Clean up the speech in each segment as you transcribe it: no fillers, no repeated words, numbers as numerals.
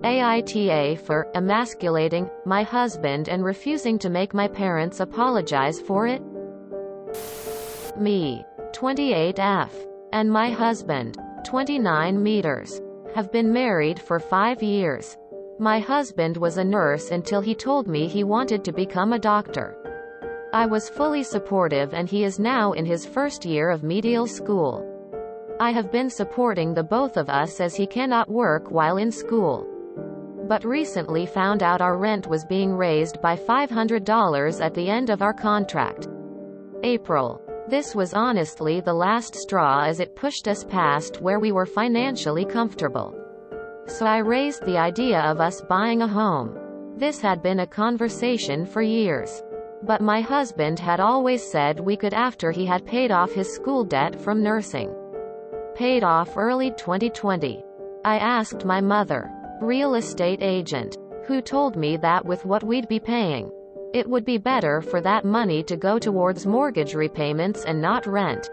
AITA for emasculating my husband and refusing to make my parents apologize for it. Me, 28F, and my husband, 29 meters, have been married for 5 years. My husband was a nurse until he told me he wanted to become a doctor. I was fully supportive and he is now in his first year of medical school. I have been supporting the both of us as he cannot work while in school. But recently found out our rent was being raised by $500 at the end of our contract. April. This was honestly the last straw as it pushed us past where we were financially comfortable. So I raised the idea of us buying a home. This had been a conversation for years. But my husband had always said we could after he had paid off his school debt from nursing. Paid off early 2020. I asked my mother, real estate agent, who told me that with what we'd be paying, it would be better for that money to go towards mortgage repayments and not rent.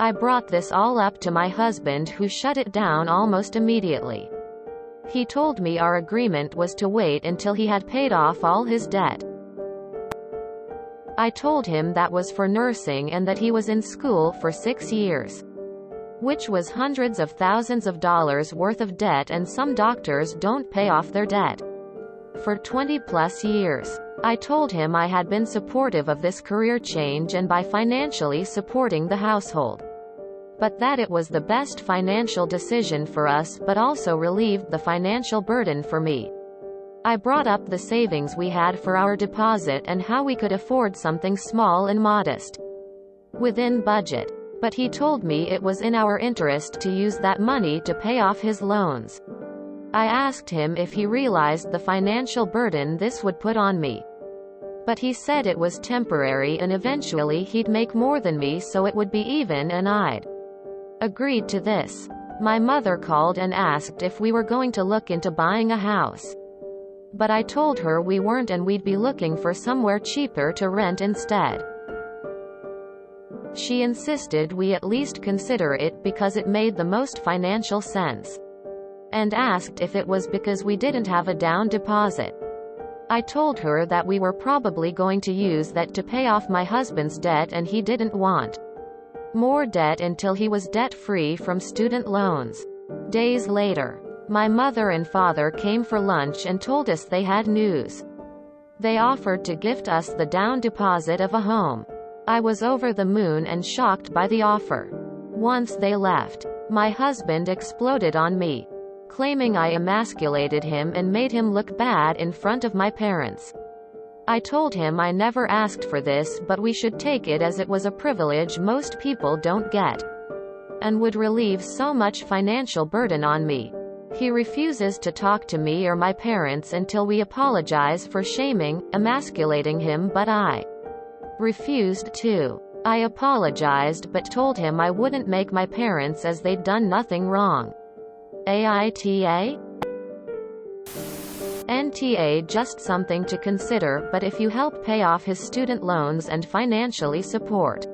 I brought this all up to my husband who shut it down almost immediately. He told me our agreement was to wait until he had paid off all his debt. I told him that was for nursing and that he was in school for 6 years. Which was hundreds of thousands of dollars worth of debt, and some doctors don't pay off their debt. For 20 plus years. I told him I had been supportive of this career change and by financially supporting the household. But that it was the best financial decision for us but also relieved the financial burden for me. I brought up the savings we had for our deposit and how we could afford something small and modest. Within budget. But he told me it was in our interest to use that money to pay off his loans. I asked him if he realized the financial burden this would put on me. But he said it was temporary and eventually he'd make more than me so it would be even, and I'd agreed to this. My mother called and asked if we were going to look into buying a house. But I told her we weren't and we'd be looking for somewhere cheaper to rent instead. She insisted we at least consider it because it made the most financial sense. And asked if it was because we didn't have a down deposit. I told her that we were probably going to use that to pay off my husband's debt and he didn't want more debt until he was debt-free from student loans. Days later, my mother and father came for lunch and told us they had news. They offered to gift us the down deposit of a home. I was over the moon and shocked by the offer. Once they left, my husband exploded on me, claiming I emasculated him and made him look bad in front of my parents. I told him I never asked for this but we should take it as it was a privilege most people don't get, and would relieve so much financial burden on me. He refuses to talk to me or my parents until we apologize for shaming, emasculating him, but I refused to. I apologized but told him I wouldn't make my parents as they'd done nothing wrong. AITA? NTA just something to consider, but if you help pay off his student loans and financially support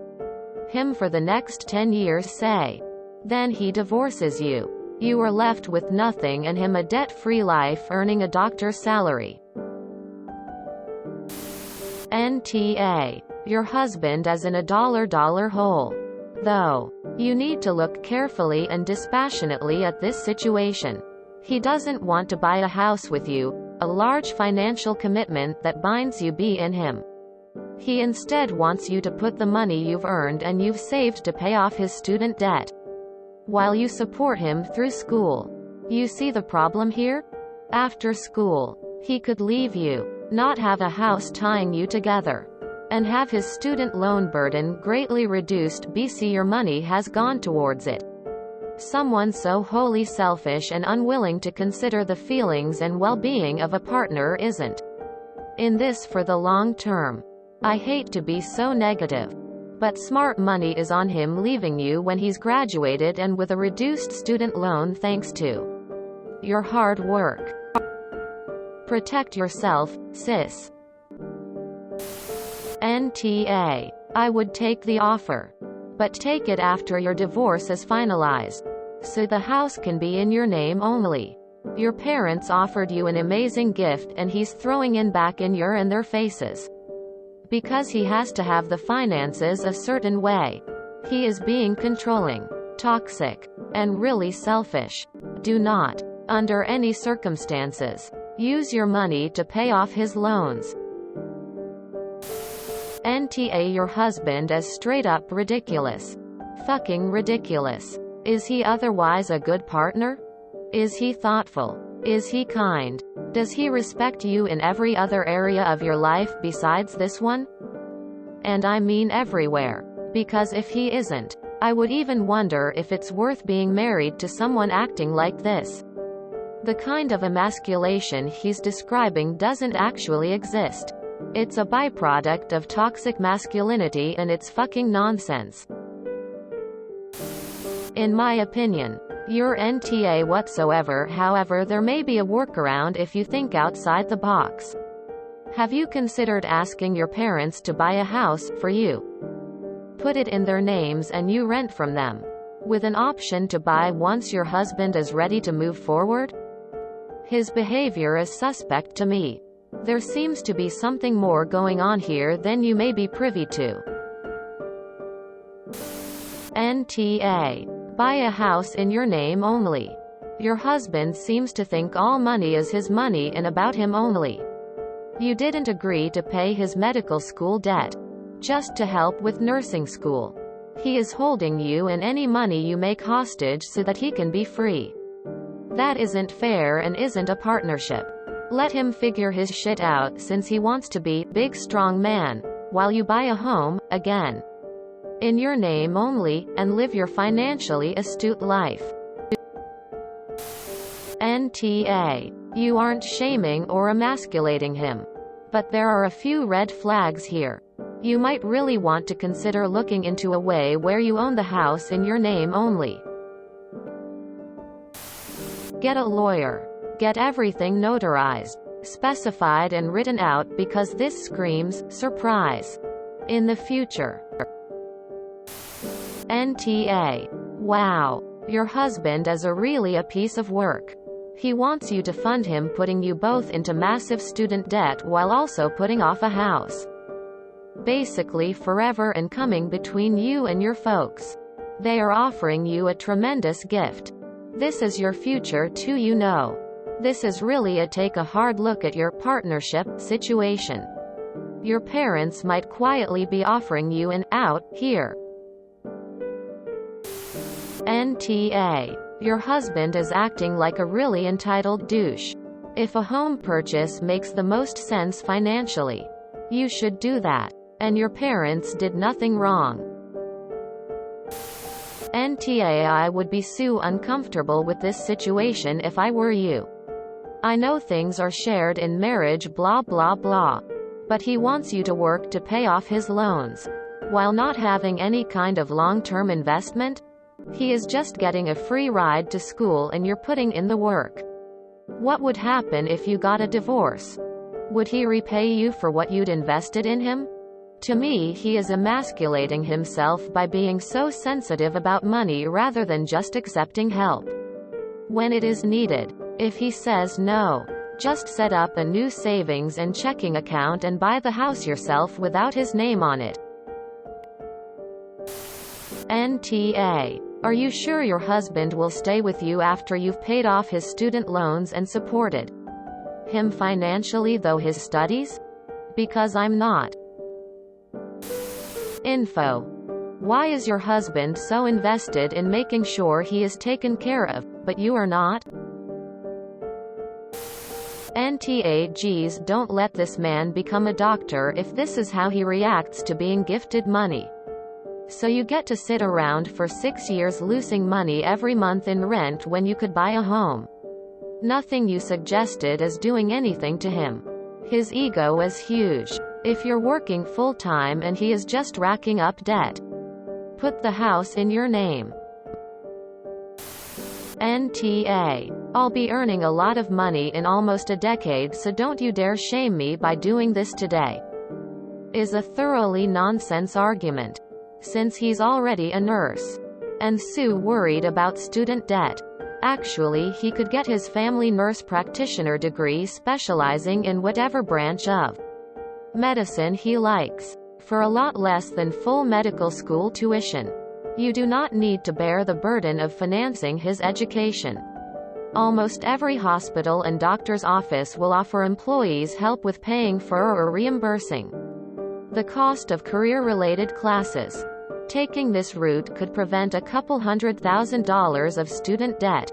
him for the next 10 years say, then he divorces you. You are left with nothing and him a debt-free life earning a doctor's salary. NTA. Your husband is in a dollar hole. Though, you need to look carefully and dispassionately at this situation. He doesn't want to buy a house with you, a large financial commitment that binds you in him. He instead wants you to put the money you've earned and you've saved to pay off his student debt, while you support him through school. You see the problem here? After school, he could leave you, not have a house tying you together, and have his student loan burden greatly reduced. BC your money has gone towards it. Someone so wholly selfish and unwilling to consider the feelings and well-being of a partner isn't in this for the long term. I hate to be so negative, but smart money is on him leaving you when he's graduated and with a reduced student loan thanks to your hard work. Protect yourself, sis. NTA. I would take the offer. But take it after your divorce is finalized, so the house can be in your name only. Your parents offered you an amazing gift and he's throwing in back in your and their faces. Because he has to have the finances a certain way. He is being controlling, toxic, and really selfish. Do not, under any circumstances, use your money to pay off his loans. NTA your husband is straight up ridiculous. Fucking ridiculous. Is he otherwise a good partner? Is he thoughtful? Is he kind? Does he respect you in every other area of your life besides this one? And I mean everywhere. Because if he isn't, I would even wonder if it's worth being married to someone acting like this. The kind of emasculation he's describing doesn't actually exist. It's a byproduct of toxic masculinity and it's fucking nonsense. In my opinion, you're NTA whatsoever. However, there may be a workaround if you think outside the box. Have you considered asking your parents to buy a house for you? Put it in their names and you rent from them, with an option to buy once your husband is ready to move forward? His behavior is suspect to me. There seems to be something more going on here than you may be privy to. NTA. Buy a house in your name only. Your husband seems to think all money is his money and about him only. You didn't agree to pay his medical school debt, just to help with nursing school. He is holding you and any money you make hostage so that he can be free. That isn't fair and isn't a partnership. Let him figure his shit out since he wants to be big strong man, while you buy a home, again, in your name only, and live your financially astute life. NTA. You aren't shaming or emasculating him. But there are a few red flags here. You might really want to consider looking into a way where you own the house in your name only. Get a lawyer. Get everything notarized, specified and written out because this screams surprise in the future. NTA. Wow. Your husband is really a piece of work. He wants you to fund him putting you both into massive student debt while also putting off a house. Basically forever and coming between you and your folks. They are offering you a tremendous gift. This is your future too, you know. This is really take a hard look at your partnership situation. Your parents might quietly be offering you an out here. NTA. Your husband is acting like a really entitled douche. If a home purchase makes the most sense financially, you should do that. And your parents did nothing wrong. NTA. I would be so uncomfortable with this situation if I were you. I know things are shared in marriage blah blah blah. But he wants you to work to pay off his loans, while not having any kind of long-term investment. He is just getting a free ride to school and you're putting in the work. What would happen if you got a divorce? Would he repay you for what you'd invested in him? To me, he is emasculating himself by being so sensitive about money rather than just accepting help when it is needed. If he says no, just set up a new savings and checking account and buy the house yourself without his name on it. NTA. Are you sure your husband will stay with you after you've paid off his student loans and supported him financially through his studies? Because I'm not. Info. Why is your husband so invested in making sure he is taken care of, but you are not? NTA. Geez, don't let this man become a doctor if this is how he reacts to being gifted money. So you get to sit around for 6 years losing money every month in rent when you could buy a home. Nothing you suggested is doing anything to him. His ego is huge. If you're working full-time and he is just racking up debt, put the house in your name. NTA. I'll be earning a lot of money in almost a decade, so don't you dare shame me by doing this today. Is a thoroughly nonsense argument. Since he's already a nurse, and so worried about student debt, Actually, he could get his family nurse practitioner degree specializing in whatever branch of medicine he likes, for a lot less than full medical school tuition. You do not need to bear the burden of financing his education. Almost every hospital and doctor's office will offer employees help with paying for or reimbursing the cost of career-related classes. Taking this route could prevent a couple $100,000 of student debt.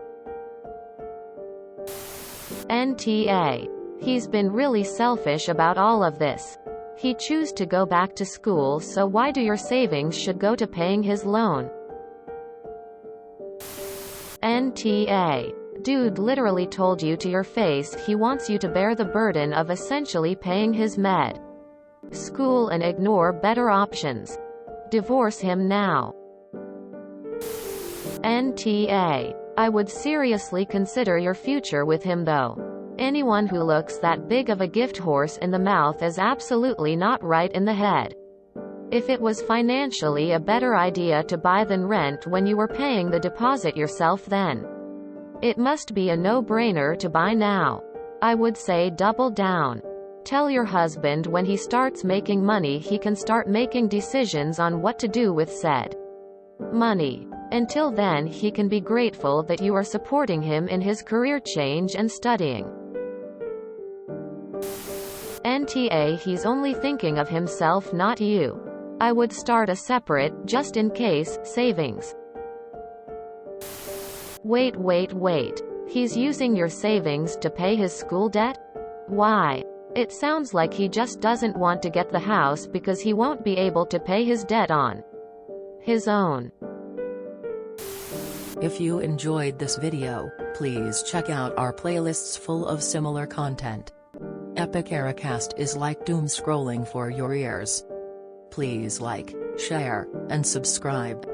NTA. He's been really selfish about all of this. He chose to go back to school, so why do your savings should go to paying his loan? NTA. Dude literally told you to your face he wants you to bear the burden of essentially paying his med school and ignore better options. Divorce him now. NTA. I would seriously consider your future with him though. Anyone who looks that big of a gift horse in the mouth is absolutely not right in the head. If it was financially a better idea to buy than rent when you were paying the deposit yourself, then it must be a no-brainer to buy now. I would say double down. Tell your husband when he starts making money he can start making decisions on what to do with said money. Until then he can be grateful that you are supporting him in his career change and studying. NTA. He's only thinking of himself, not you. I would start a separate, just in case, savings. Wait. He's using your savings to pay his school debt? Why? It sounds like he just doesn't want to get the house because he won't be able to pay his debt on his own. If you enjoyed this video, please check out our playlists full of similar content. AmITheAsshole is like doom scrolling for your ears. Please like, share, and subscribe.